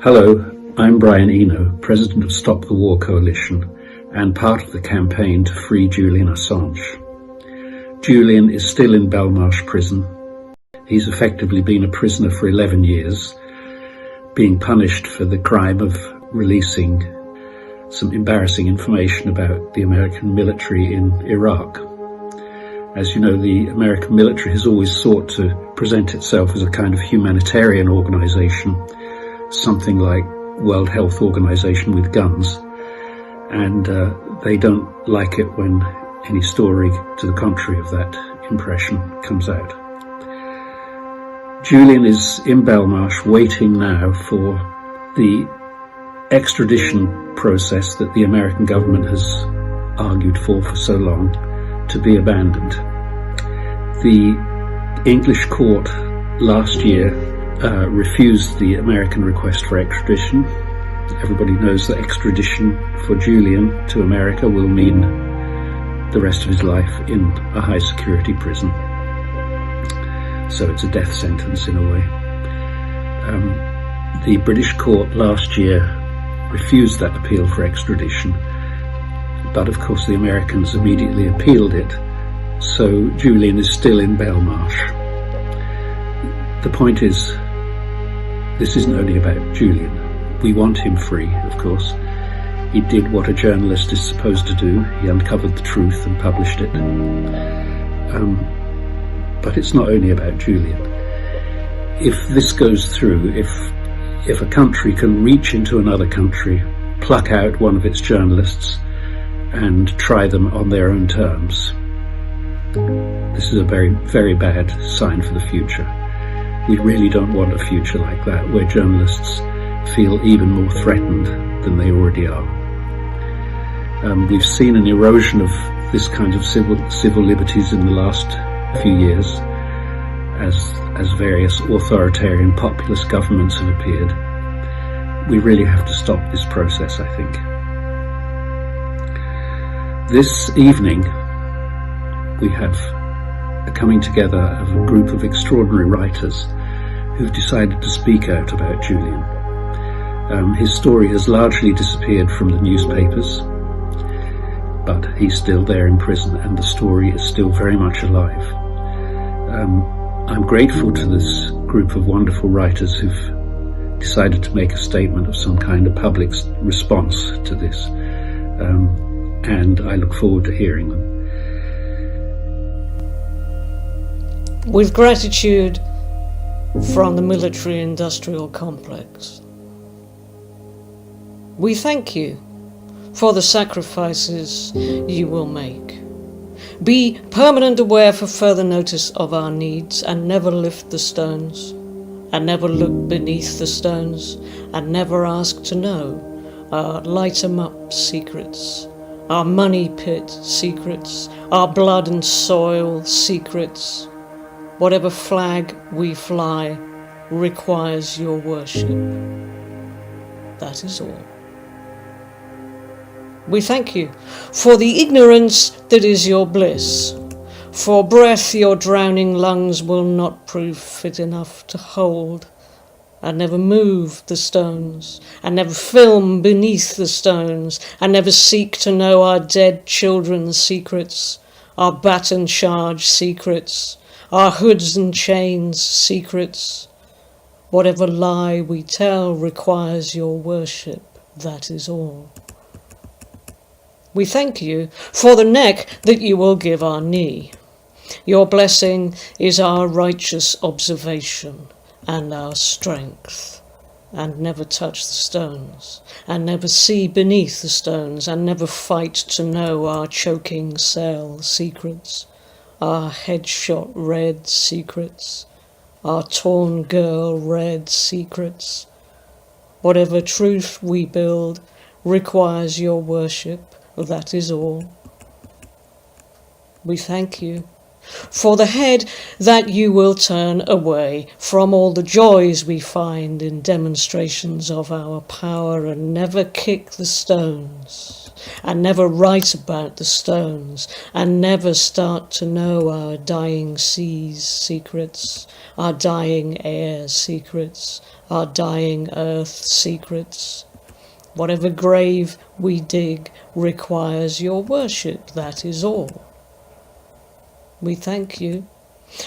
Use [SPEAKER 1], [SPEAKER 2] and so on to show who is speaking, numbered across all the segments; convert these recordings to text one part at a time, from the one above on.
[SPEAKER 1] Hello, I'm Brian Eno, President of Stop the War Coalition and part of the campaign to free Julian Assange. Julian is still in Belmarsh prison. He's effectively been a prisoner for 11 years, being punished for the crime of releasing some embarrassing information about the American military in Iraq. As you know, the American military has always sought to present itself as a kind of humanitarian organization, something like World Health Organization with guns, and they don't like it when any story to the contrary of that impression comes out. Julian is in Belmarsh waiting now for the extradition process that the American government has argued for so long to be abandoned. The English court last year refused the American request for extradition. Everybody knows that extradition for Julian to America will mean the rest of his life in a high security prison. So it's a death sentence in a way. The British court last year refused that appeal for extradition, but of course the Americans immediately appealed it, so Julian is still in Belmarsh. The point is, this isn't only about Julian. We want him free, of course. He did what a journalist is supposed to do. He uncovered the truth and published it. But it's not only about Julian. If this goes through, if a country can reach into another country, pluck out one of its journalists and try them on their own terms, this is a very, very bad sign for the future. We really don't want a future like that, where journalists feel even more threatened than they already are. We've seen an erosion of this kind of civil liberties in the last few years as various authoritarian populist governments have appeared. We really have to stop this process, I think. This evening, we have a coming together of a group of extraordinary writers who've decided to speak out about Julian. His story has largely disappeared from the newspapers, but he's still there in prison and the story is still very much alive. I'm grateful to this group of wonderful writers who've decided to make a statement of some kind of public response to this, and I look forward to hearing them.
[SPEAKER 2] With gratitude from the military-industrial complex, we thank you for the sacrifices you will make. Be permanent aware for further notice of our needs, and never lift the stones, and never look beneath the stones, and never ask to know our light 'em up secrets, our money pit secrets, our blood and soil secrets. Whatever flag we fly requires your worship. That is all. We thank you for the ignorance that is your bliss. For breath your drowning lungs will not prove fit enough to hold, and never move the stones, and never film beneath the stones, and never seek to know our dead children's secrets, our baton charge secrets, our hoods and chains secrets. Whatever lie we tell requires your worship, that is all. We thank you for the neck that you will give our knee. Your blessing is our righteous observation and our strength. And never touch the stones, and never see beneath the stones, and never fight to know our choking cell secrets, our headshot red secrets, our torn girl red secrets. Whatever truth we build requires your worship, that is all. We thank you For the head, that you will turn away from all the joys we find in demonstrations of our power, and never kick the stones, and never write about the stones, and never start to know our dying seas' secrets, our dying air's secrets, our dying earth's secrets. Whatever grave we dig requires your worship, that is all. We thank you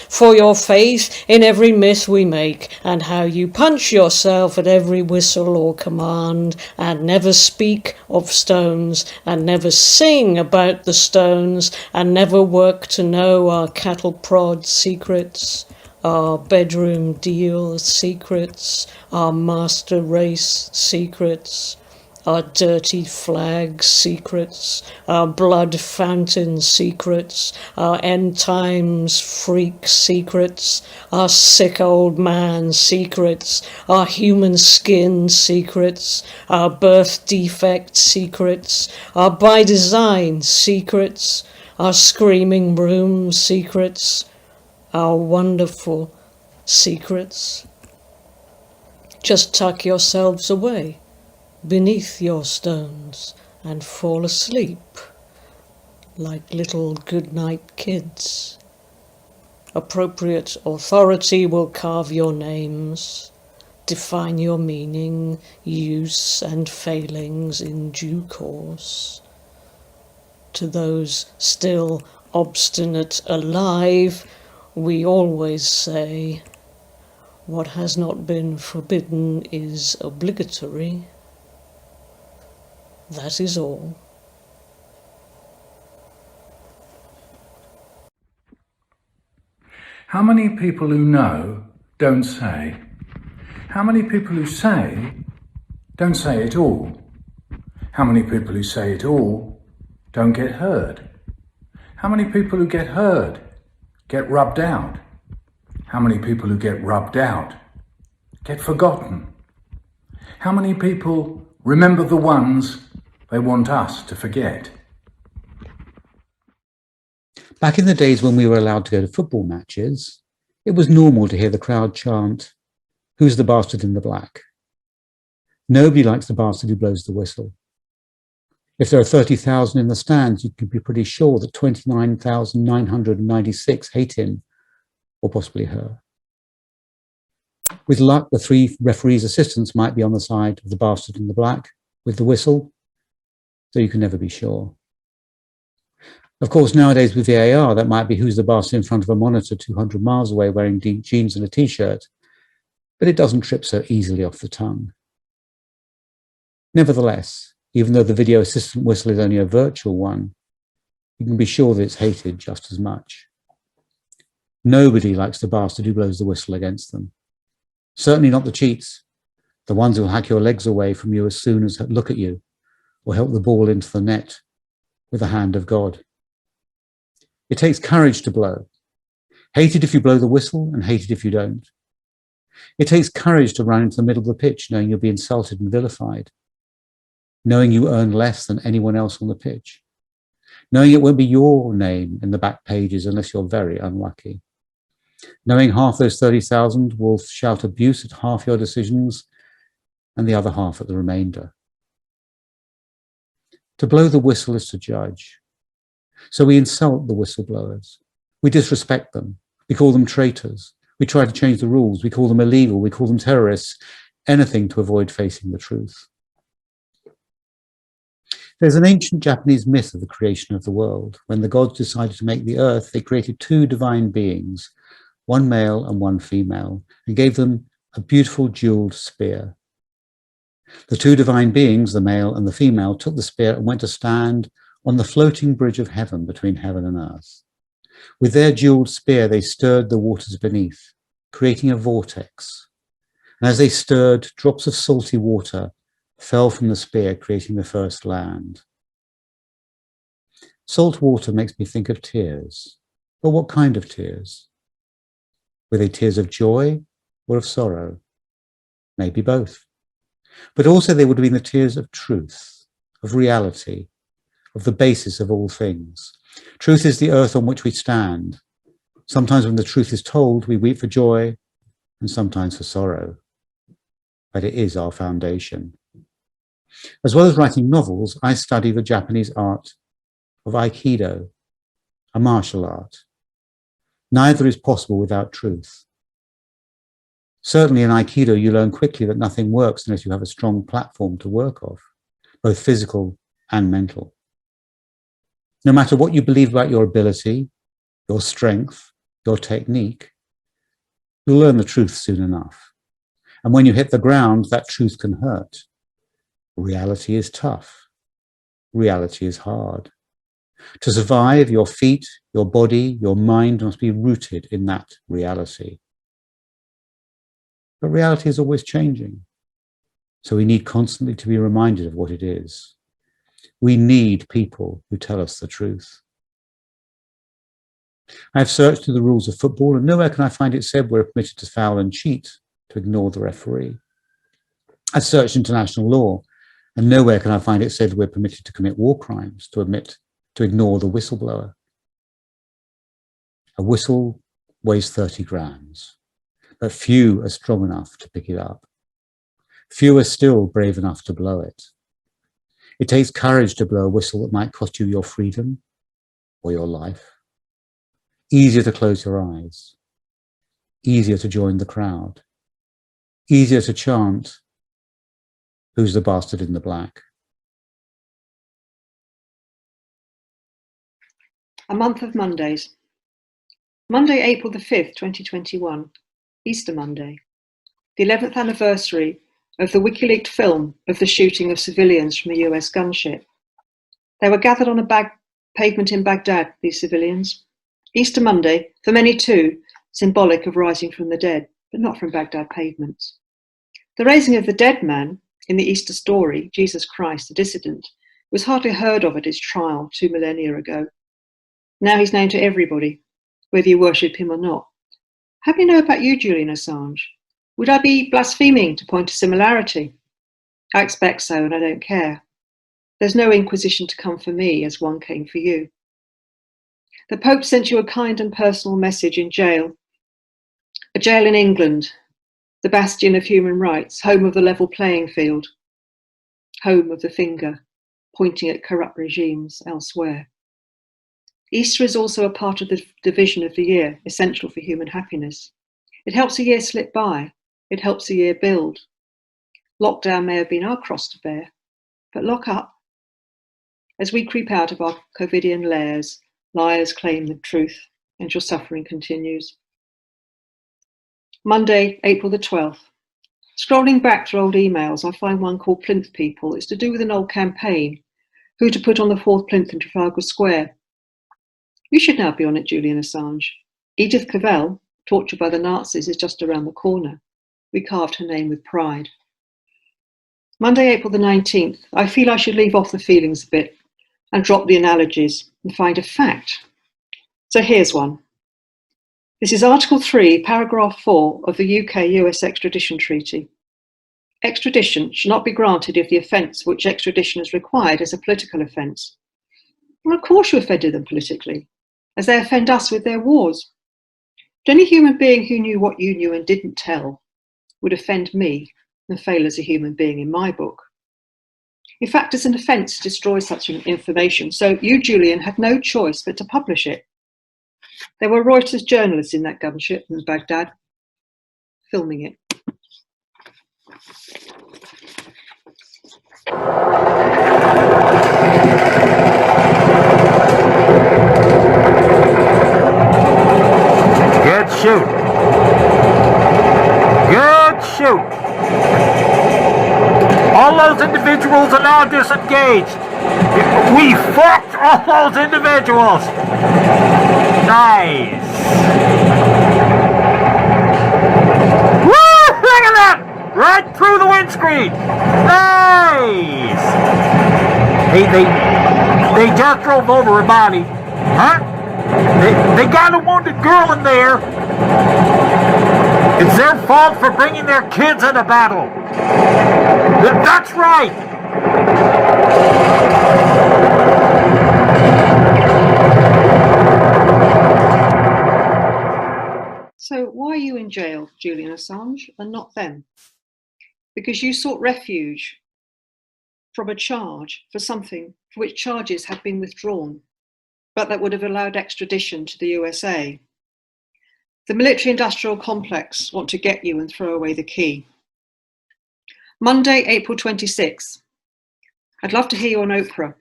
[SPEAKER 2] for your faith in every myth we make, and how you punch yourself at every whistle or command, and never speak of stones, and never sing about the stones, and never work to know our cattle prod secrets, our bedroom deal secrets, our master race secrets, our dirty flag secrets, our blood fountain secrets, our end times freak secrets, our sick old man secrets, our human skin secrets, our birth defect secrets, our by design secrets, our screaming room secrets, our wonderful secrets. Just tuck yourselves away beneath your stones and fall asleep like little good-night kids. Appropriate authority will carve your names, define your meaning, use and failings in due course. To those still obstinate alive, we always say, what has not been forbidden is obligatory. That is all.
[SPEAKER 3] How many people who know don't say? How many people who say don't say it all? How many people who say it all don't get heard? How many people who get heard get rubbed out? How many people who get rubbed out get forgotten? How many people remember the ones they want us to forget?
[SPEAKER 4] Back in the days when we were allowed to go to football matches, it was normal to hear the crowd chant, "Who's the bastard in the black?" Nobody likes the bastard who blows the whistle. If there are 30,000 in the stands, you can be pretty sure that 29,996 hate him, or possibly her. With luck, the three referees' assistants might be on the side of the bastard in the black with the whistle, so you can never be sure. Of course, nowadays with VAR, that might be who's the bastard in front of a monitor 200 miles away wearing jeans and a t-shirt, but it doesn't trip so easily off the tongue. Nevertheless, even though the video assistant whistle is only a virtual one, you can be sure that it's hated just as much. Nobody likes the bastard who blows the whistle against them. Certainly not the cheats, the ones who'll hack your legs away from you as soon as look at you, or help the ball into the net with the hand of God. It takes courage to blow. Hated if you blow the whistle and hated if you don't. It takes courage to run into the middle of the pitch knowing you'll be insulted and vilified, knowing you earn less than anyone else on the pitch, knowing it won't be your name in the back pages unless you're very unlucky, knowing half those 30,000 will shout abuse at half your decisions and the other half at the remainder. To blow the whistle is to judge. So we insult the whistleblowers. We disrespect them. We call them traitors. We try to change the rules. We call them illegal. We call them terrorists. Anything to avoid facing the truth. There's an ancient Japanese myth of the creation of the world. When the gods decided to make the earth, they created two divine beings, one male and one female, and gave them a beautiful jeweled spear. The two divine beings, the male and the female, took the spear and went to stand on the floating bridge of heaven between heaven and earth. With their jeweled spear, they stirred the waters beneath, creating a vortex. And as they stirred, drops of salty water fell from the spear, creating the first land. Salt water makes me think of tears. But what kind of tears? Were they tears of joy or of sorrow? Maybe both. But also they would have been the tears of truth, of reality, of the basis of all things. Truth is the earth on which we stand, Sometimes when the truth is told, we weep for joy, and sometimes for sorrow. But it is our foundation. As well as writing novels, I study the Japanese art of Aikido, a martial art. Neither is possible without truth. Certainly in Aikido, you learn quickly that nothing works unless you have a strong platform to work off, both physical and mental. No matter what you believe about your ability, your strength, your technique, you'll learn the truth soon enough. And when you hit the ground, that truth can hurt. Reality is tough. Reality is hard. To survive, your feet, your body, your mind must be rooted in that reality. But reality is always changing. So we need constantly to be reminded of what it is. We need people who tell us the truth. I have searched through the rules of football, and nowhere can I find it said we're permitted to foul and cheat, to ignore the referee. I've searched international law, and nowhere can I find it said we're permitted to commit war crimes, to ignore the whistleblower. A whistle weighs 30 grams, but few are strong enough to pick it up. Few are still brave enough to blow it. It takes courage to blow a whistle that might cost you your freedom or your life. Easier to close your eyes. Easier to join the crowd. Easier to chant, "Who's the bastard in the black?"
[SPEAKER 5] A month of Mondays. Monday, April the 5th, 2021, Easter Monday, the 11th anniversary of the WikiLeaks film of the shooting of civilians from a US gunship. They were gathered on a pavement in Baghdad, these civilians. Easter Monday, for many too, symbolic of rising from the dead, but not from Baghdad pavements. The raising of the dead man in the Easter story, Jesus Christ, the dissident, was hardly heard of at his trial 2 millennia ago. Now he's known to everybody, whether you worship him or not. How do you know about you, Julian Assange? Would I be blaspheming to point to similarity? I expect so, and I don't care. There's no inquisition to come for me as one came for you. The Pope sent you a kind and personal message in jail. A jail in England, the bastion of human rights, home of the level playing field, home of the finger, pointing at corrupt regimes elsewhere. Easter is also a part of the division of the year, essential for human happiness. It helps a year slip by. It helps a year build. Lockdown may have been our cross to bear, but lock up. As we creep out of our COVIDian lairs, liars claim the truth, and your suffering continues. Monday, April the 12th. Scrolling back through old emails, I find one called Plinth People. It's to do with an old campaign, who to put on the 4th plinth in Trafalgar Square. You should now be on it, Julian Assange. Edith Cavell, tortured by the Nazis, is just around the corner. We carved her name with pride. Monday, April the 19th. I feel I should leave off the feelings a bit and drop the analogies and find a fact. So here's one. This is Article 3, Paragraph 4 of the UK-US Extradition Treaty. Extradition should not be granted if the offence for which extradition is required is a political offence. Well, of course you offended them politically, as they offend us with their wars. But any human being who knew what you knew and didn't tell would offend me and fail as a human being in my book. In fact, it's an offence to destroy such information, so you, Julian, had no choice but to publish it. There were Reuters journalists in that gunship in Baghdad, filming it.
[SPEAKER 6] Good shoot. Good shoot. All those individuals are now disengaged. We fucked all those individuals. Nice. Woo! Look at that! Right through the windscreen. Nice. They just drove over a body. Huh? They got a wounded girl in there. It's their fault for bringing their kids into battle. That's right.
[SPEAKER 5] So why are you in jail, Julian Assange, and not them? Because you sought refuge from a charge for something for which charges had been withdrawn, but that would have allowed extradition to the USA. The military-industrial complex want to get you and throw away the key. Monday, April 26th. I'd love to hear you on Oprah.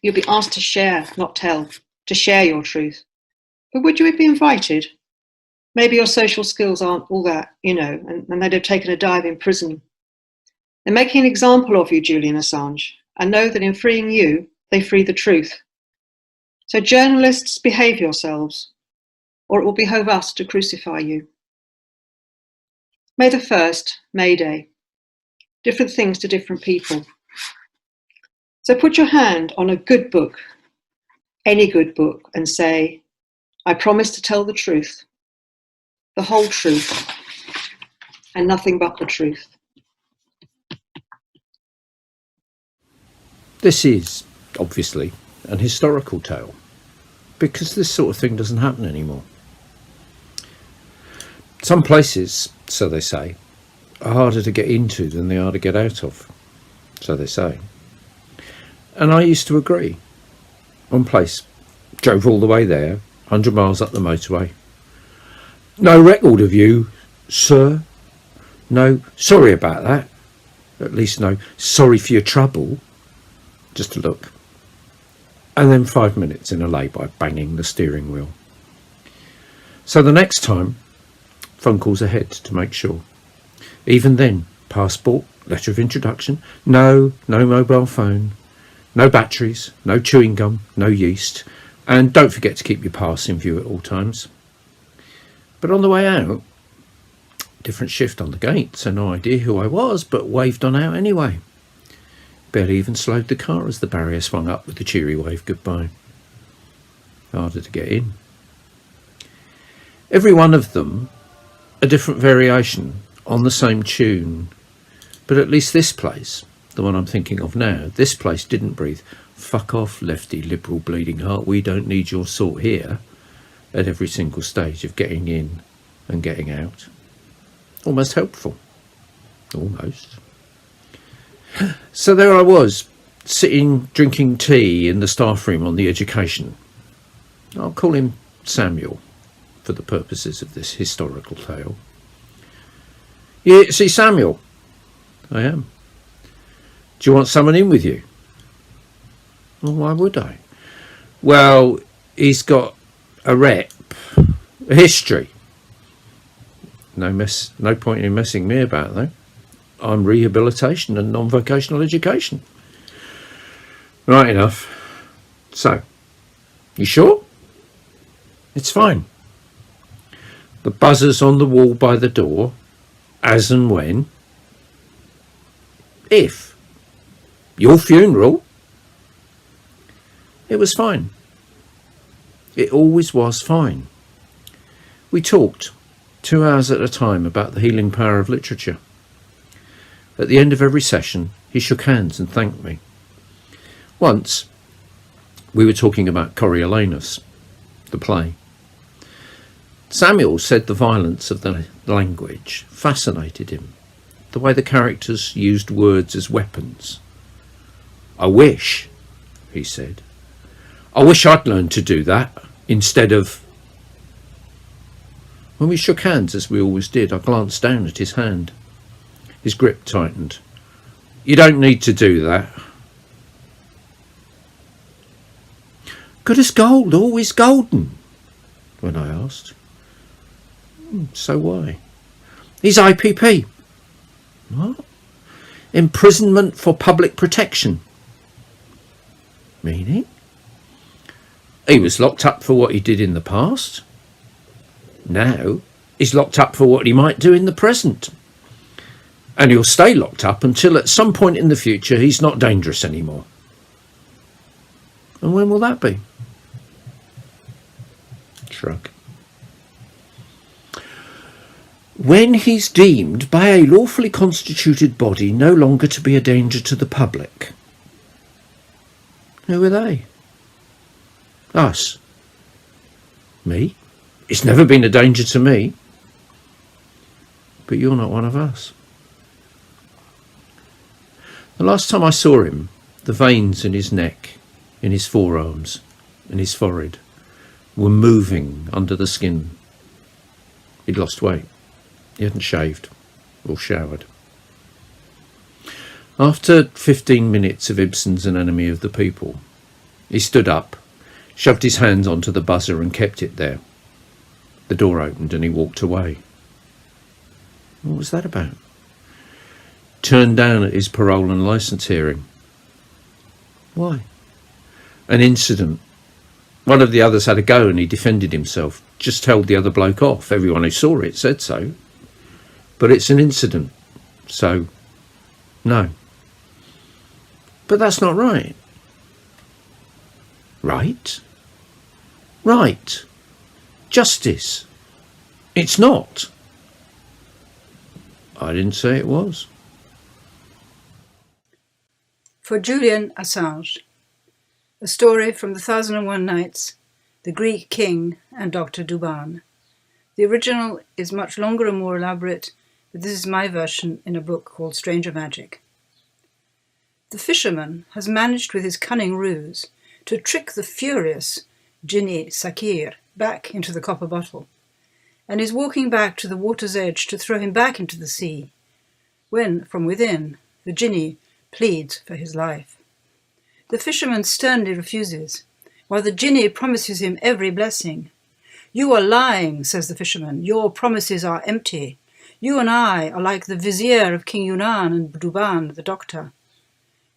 [SPEAKER 5] You'll be asked to share, not tell, to share your truth. But would you be invited? Maybe your social skills aren't all that, and they'd have taken a dive in prison. They're making an example of you, Julian Assange, and know that in freeing you, they free the truth. So journalists, behave yourselves, or it will behove us to crucify you. May the 1st, May Day. Different things to different people. So put your hand on a good book, any good book, and say, I promise to tell the truth, the whole truth, and nothing but the truth.
[SPEAKER 7] This is, obviously, an historical tale, because this sort of thing doesn't happen anymore. Some places, so they say, are harder to get into than they are to get out of, so they say. And I used to agree. One place, drove all the way there, 100 miles up the motorway. No record of you, sir. No, sorry about that. At least no, sorry for your trouble. Just a look. And then 5 minutes in a lay-by banging the steering wheel. So the next time, phone calls ahead to make sure. Even then, passport, letter of introduction, no mobile phone, no batteries, no chewing gum, no yeast, and don't forget to keep your pass in view at all times. But on the way out, different shift on the gate, so no idea who I was, but waved on out anyway. Barely even slowed the car as the barrier swung up with the cheery wave goodbye. Harder to get in. Every one of them a different variation on the same tune, but at least this place, the one I'm thinking of now, this place didn't breathe fuck off, lefty liberal bleeding heart, we don't need your sort here at every single stage of getting in and getting out. Almost helpful. Almost. So there I was, sitting drinking tea in the staff room on the education. I'll call him Samuel for the purposes of this historical tale. You see Samuel? I am. Do you want someone in with you? Well, why would I? Well, he's got a rep, a history. No point in messing me about though. I'm rehabilitation and non-vocational education. Right enough. So, you sure? It's fine. The buzzers on the wall by the door, as and when. If. Your funeral. It was fine. It always was fine. We talked 2 hours at a time about the healing power of literature. At the end of every session, he shook hands and thanked me. Once, we were talking about Coriolanus, the play. Samuel said the violence of the language fascinated him, the way the characters used words as weapons. I wish, he said, I wish I'd learned to do that instead of... When we shook hands, as we always did, I glanced down at his hand. His grip tightened. You don't need to do that. Good as gold, always golden, when I asked. So why? He's IPP. What? Imprisonment for public protection. Meaning? He was locked up for what he did in the past. Now he's locked up for what he might do in the present. And he'll stay locked up until at some point in the future he's not dangerous anymore. And when will that be? Shrug. When he's deemed by a lawfully constituted body no longer to be a danger to the public. Who are they? Us. Me? It's never been a danger to me. But you're not one of us. The last time I saw him, the veins in his neck, in his forearms, in his forehead were moving under the skin. He'd lost weight. He hadn't shaved or showered. After 15 minutes of Ibsen's An Enemy of the People, he stood up, shoved his hands onto the buzzer and kept it there. The door opened and he walked away. What was that about? Turned down at his parole and licence hearing. Why? An incident. One of the others had a go and he defended himself. Just held the other bloke off. Everyone who saw it said so. But it's an incident. So, no. But that's not right. Right? Right. Justice. It's not. I didn't say it was.
[SPEAKER 8] For Julian Assange, a story from the 1001 Nights, the Greek King and Dr. Duban. The original is much longer and more elaborate, but this is my version in a book called Stranger Magic. The fisherman has managed with his cunning ruse to trick the furious Jinni Sakir back into the copper bottle, and is walking back to the water's edge to throw him back into the sea, when, from within, the Jinni pleads for his life. The fisherman sternly refuses, while the Jinni promises him every blessing. "You are lying," says the fisherman. "Your promises are empty. You and I are like the vizier of King Yunan and Duban, the doctor."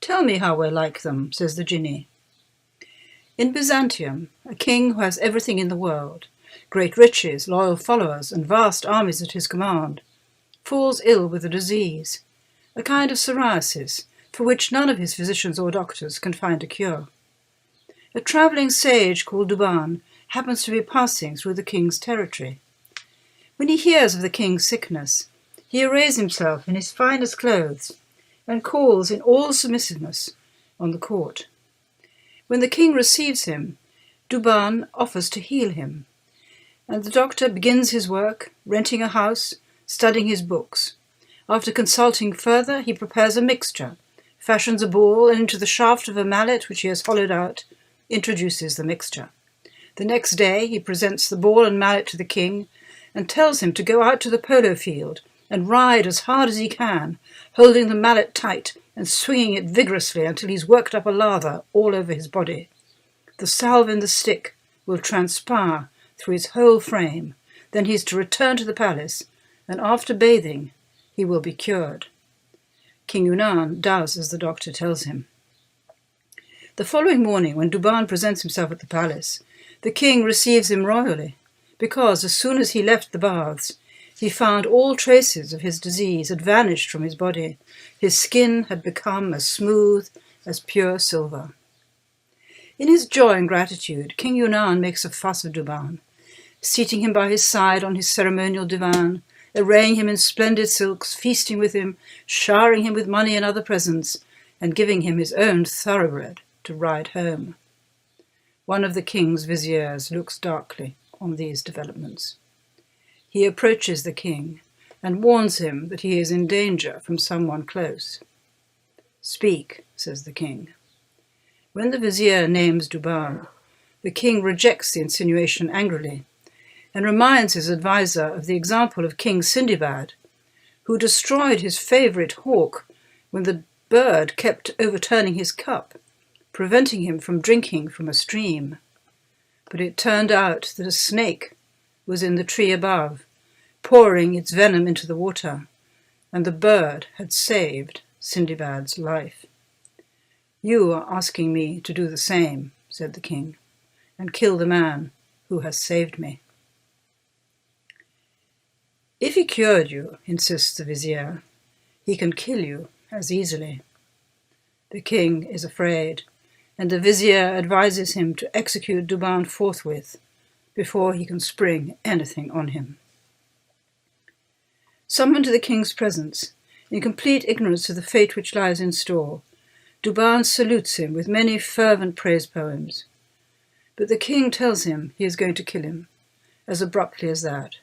[SPEAKER 8] "Tell me how we're like them," says the Jinni. In Byzantium, a king who has everything in the world, great riches, loyal followers, and vast armies at his command, falls ill with a disease, a kind of psoriasis, for which none of his physicians or doctors can find a cure. A travelling sage called Duban happens to be passing through the king's territory. When he hears of the king's sickness, he arrays himself in his finest clothes and calls in all submissiveness on the court. When the king receives him, Duban offers to heal him, and the doctor begins his work, renting a house, studying his books. After consulting further, he prepares a mixture, fashions a ball, and into the shaft of a mallet which he has hollowed out, introduces the mixture. The next day he presents the ball and mallet to the king and tells him to go out to the polo field and ride as hard as he can, holding the mallet tight and swinging it vigorously until he's worked up a lather all over his body. The salve in the stick will transpire through his whole frame. Then he's to return to the palace, and after bathing he will be cured. King Yunan does as the doctor tells him. The following morning, when Duban presents himself at the palace, the king receives him royally, because as soon as he left the baths, he found all traces of his disease had vanished from his body. His skin had become as smooth as pure silver. In his joy and gratitude, King Yunan makes a fuss of Duban, seating him by his side on his ceremonial divan, arraying him in splendid silks, feasting with him, showering him with money and other presents, and giving him his own thoroughbred to ride home. One of the king's viziers looks darkly on these developments. He approaches the king and warns him that he is in danger from someone close. "Speak," says the king. When the vizier names Duban, the king rejects the insinuation angrily and reminds his adviser of the example of King Sindibad, who destroyed his favourite hawk when the bird kept overturning his cup, preventing him from drinking from a stream. But it turned out that a snake was in the tree above, pouring its venom into the water, and the bird had saved Sindibad's life. "You are asking me to do the same," said the king, "and kill the man who has saved me." "If he cured you," insists the vizier, "he can kill you as easily." The king is afraid, and the vizier advises him to execute Duban forthwith, before he can spring anything on him. Summoned to the king's presence, in complete ignorance of the fate which lies in store, Duban salutes him with many fervent praise poems. But the king tells him he is going to kill him, as abruptly as that.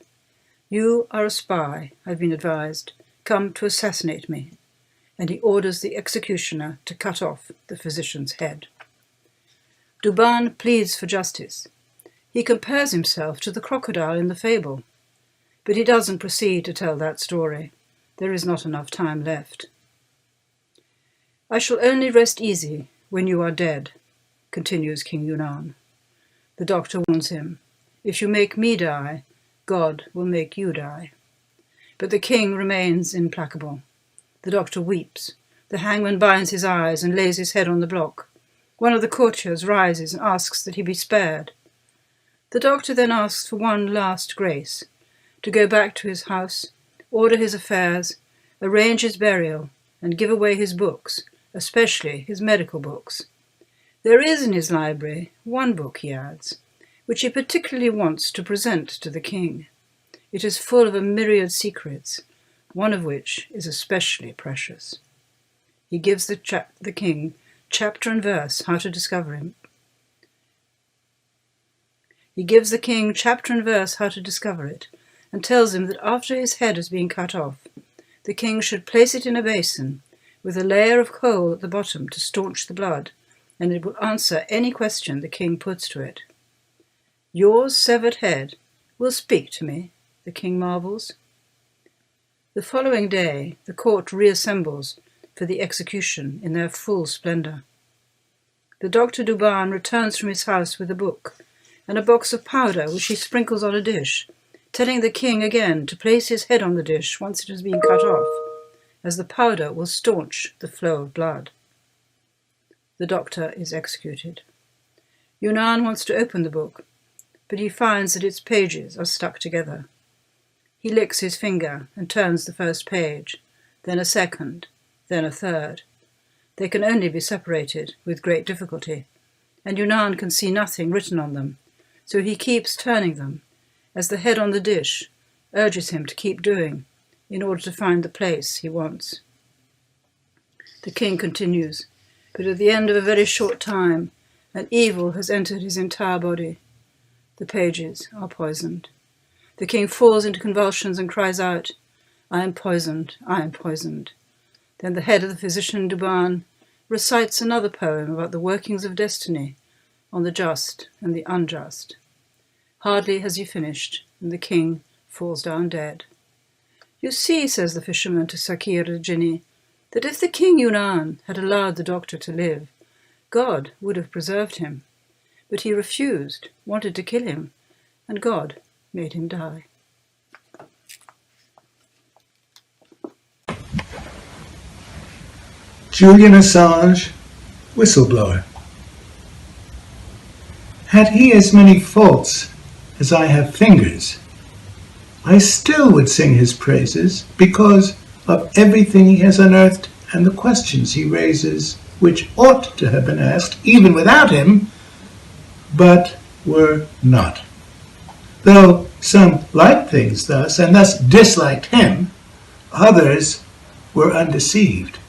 [SPEAKER 8] "You are a spy, I've been advised, come to assassinate me," and he orders the executioner to cut off the physician's head. Douban pleads for justice. He compares himself to the crocodile in the fable, but he doesn't proceed to tell that story. There is not enough time left. "I shall only rest easy when you are dead," continues King Yunnan. The doctor warns him, "If you make me die, God will make you die." But the king remains implacable. The doctor weeps. The hangman binds his eyes and lays his head on the block. One of the courtiers rises and asks that he be spared. The doctor then asks for one last grace, to go back to his house, order his affairs, arrange his burial, and give away his books, especially his medical books. There is in his library one book, he adds, which he particularly wants to present to the king. It is full of a myriad secrets, one of which is especially precious. He gives the king chapter and verse how to discover him. He gives the king chapter and verse how to discover it, and tells him that after his head has been cut off, the king should place it in a basin with a layer of coal at the bottom to staunch the blood, and it will answer any question the king puts to it. "Your severed head will speak to me," the king marvels. The following day, the court reassembles for the execution in their full splendour. The Dr. Douban returns from his house with a book and a box of powder which he sprinkles on a dish, telling the king again to place his head on the dish once it has been cut off, as the powder will staunch the flow of blood. The doctor is executed. Yunnan wants to open the book, but he finds that its pages are stuck together. He licks his finger and turns the first page, then a second, then a third. They can only be separated with great difficulty, and Yunnan can see nothing written on them, so he keeps turning them, as the head on the dish urges him to keep doing, in order to find the place he wants. The king continues, but at the end of a very short time, an evil has entered his entire body. The pages are poisoned. The king falls into convulsions and cries out, "I am poisoned, I am poisoned." Then the head of the physician Douban recites another poem about the workings of destiny, on the just and the unjust. Hardly has he finished, and the king falls down dead. "You see," says the fisherman to Szirtes, "that if the king Yunnan had allowed the doctor to live, God would have preserved him. But he refused, wanted to kill him, and God made him die."
[SPEAKER 9] Julian Assange, whistleblower. Had he as many faults as I have fingers, I still would sing his praises because of everything he has unearthed and the questions he raises, which ought to have been asked even without him, but were not. Though some liked things thus, and thus disliked him, others were undeceived.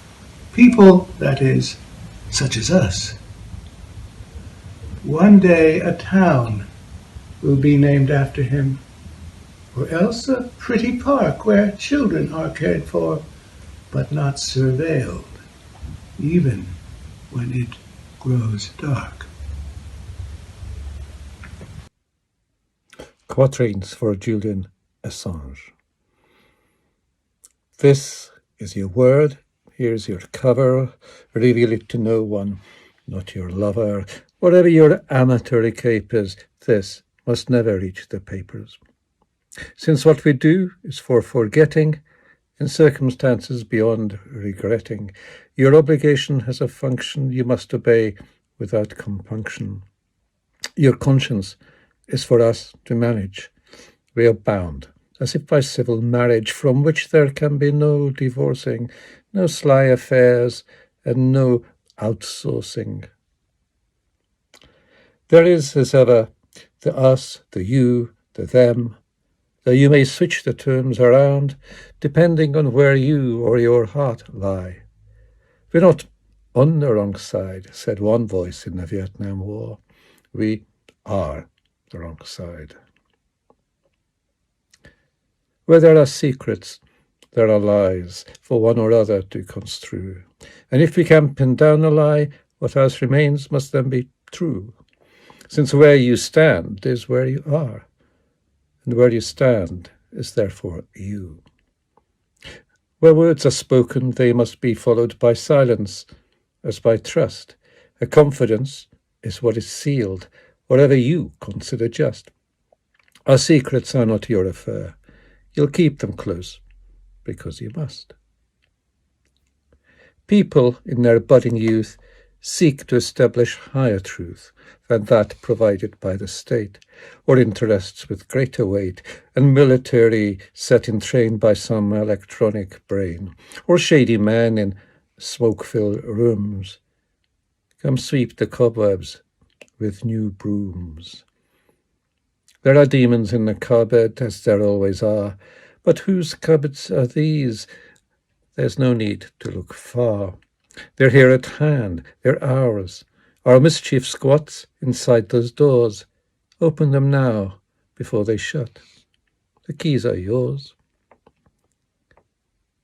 [SPEAKER 9] People, that is, such as us. One day a town will be named after him, or else a pretty park where children are cared for, but not surveilled, even when it grows dark.
[SPEAKER 7] Quatrains for Julian Assange. This is your word, here's your cover, reveal it to no one, not your lover. Whatever your amatory capers, this must never reach the papers. Since what we do is for forgetting, in circumstances beyond regretting, your obligation has a function you must obey without compunction. Your conscience is for us to manage. We are bound, as if by civil marriage, from which there can be no divorcing, no sly affairs, and no outsourcing. There is, as ever, the us, the you, the them, though you may switch the terms around, depending on where you or your heart lie. We're not on the wrong side, said one voice in the Vietnam War. We are the wrong side. Where there are secrets, there are lies for one or other to construe. And if we can pin down a lie, what else remains must then be true. Since where you stand is where you are, and where you stand is therefore you. Where words are spoken, they must be followed by silence, as by trust. A confidence is what is sealed, whatever you consider just. Our secrets are not your affair. You'll keep them close, because you must. People in their budding youth seek to establish higher truth than that provided by the state, or interests with greater weight, and military set in train by some electronic brain, or shady men in smoke-filled rooms. Come sweep the cobwebs with new brooms. There are demons in the cupboard, as there always are, but whose cupboards are these? There's no need to look far. They're here at hand, they're ours. Our mischief squats inside those doors. Open them now, before they shut. The keys are yours.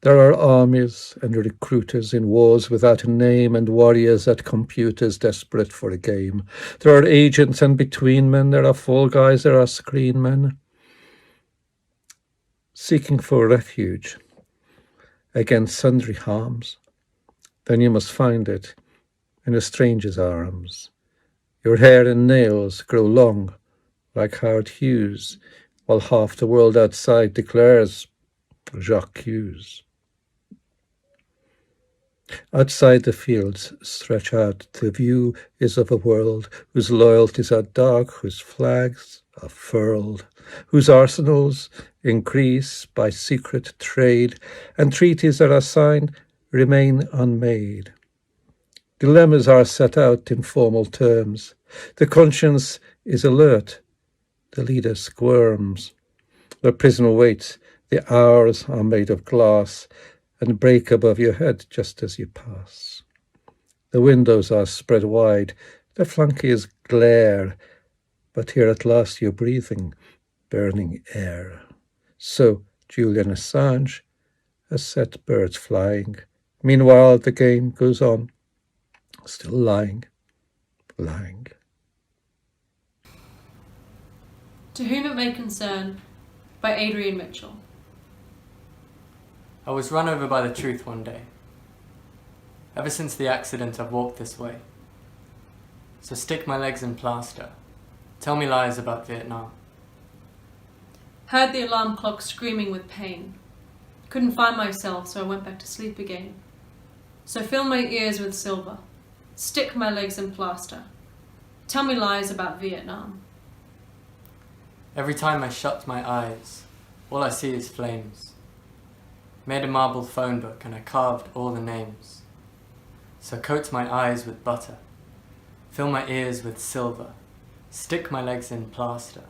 [SPEAKER 7] There are armies and recruiters in wars without a name, and warriors at computers desperate for a game. There are agents and between men, there are fall guys, there are screen men. Seeking for refuge against sundry harms, then you must find it in a stranger's arms. Your hair and nails grow long like Howard Hughes, while half the world outside declares Jacques Hughes. Outside the fields stretch out, the view is of a world whose loyalties are dark, whose flags are furled, whose arsenals increase by secret trade, and treaties that are signed remain unmade. Dilemmas are set out in formal terms. The conscience is alert, the leader squirms. The prison waits, the hours are made of glass, and break above your head just as you pass. The windows are spread wide, the flunkies glare, but here at last you're breathing burning air. So Julian Assange has set birds flying. Meanwhile the game goes on, still lying.
[SPEAKER 10] To Whom It May Concern by Adrian Mitchell.
[SPEAKER 11] I was run over by the truth one day. Ever since the accident I've walked this way. So stick my legs in plaster. Tell me lies about Vietnam.
[SPEAKER 10] Heard the alarm clock screaming with pain. Couldn't find myself, so I went back to sleep again. So fill my ears with silver. Stick my legs in plaster. Tell me lies about Vietnam.
[SPEAKER 11] Every time I shut my eyes, all I see is flames. Made a marble phone book and I carved all the names. So coat my eyes with butter. Fill my ears with silver. Stick my legs in plaster.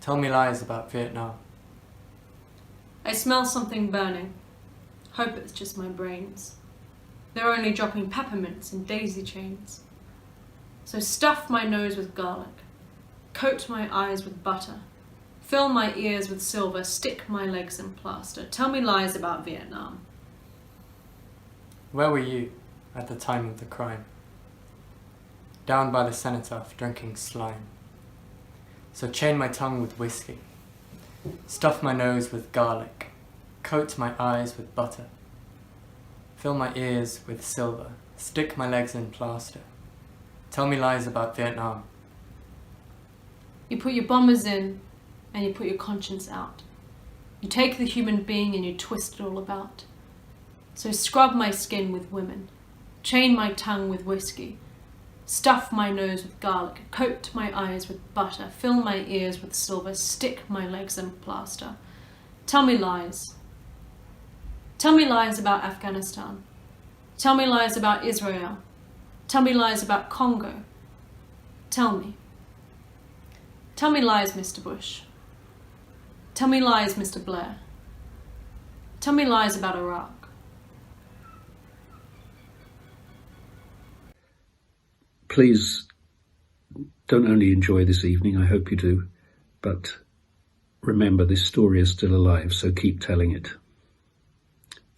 [SPEAKER 11] Tell me lies about Vietnam.
[SPEAKER 10] I smell something burning. Hope it's just my brains. They're only dropping peppermints and daisy chains. So stuff my nose with garlic. Coat my eyes with butter. Fill my ears with silver. Stick my legs in plaster. Tell me lies about Vietnam.
[SPEAKER 11] Where were you at the time of the crime? Down by the cenotaph drinking slime. So chain my tongue with whiskey. Stuff my nose with garlic. Coat my eyes with butter. Fill my ears with silver. Stick my legs in plaster. Tell me lies about Vietnam.
[SPEAKER 10] You put your bombers in and you put your conscience out. You take the human being and you twist it all about. So scrub my skin with women. Chain my tongue with whiskey. Stuff my nose with garlic. Coat my eyes with butter. Fill my ears with silver. Stick my legs in plaster. Tell me lies. Tell me lies about Afghanistan. Tell me lies about Israel. Tell me lies about Congo. Tell me. Tell me lies, Mr. Bush. Tell me lies, Mr. Blair. Tell me lies about Iraq.
[SPEAKER 1] Please don't only enjoy this evening, I hope you do, but remember this story is still alive, so keep telling it.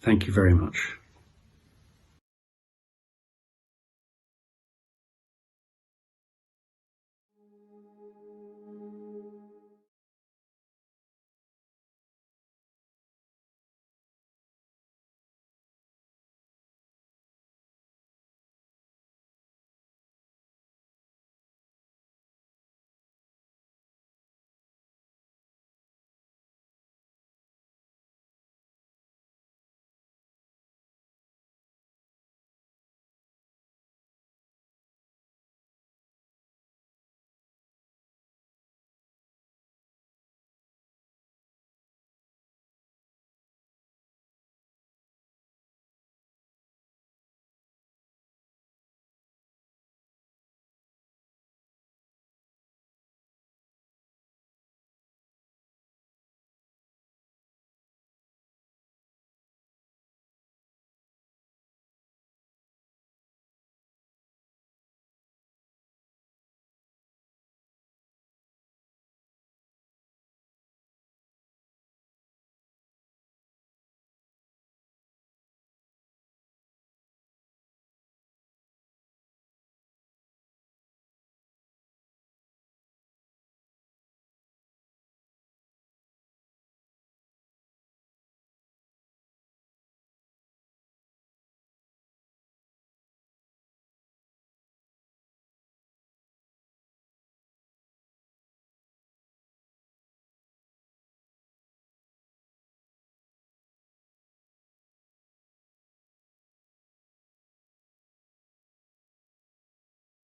[SPEAKER 1] Thank you very much.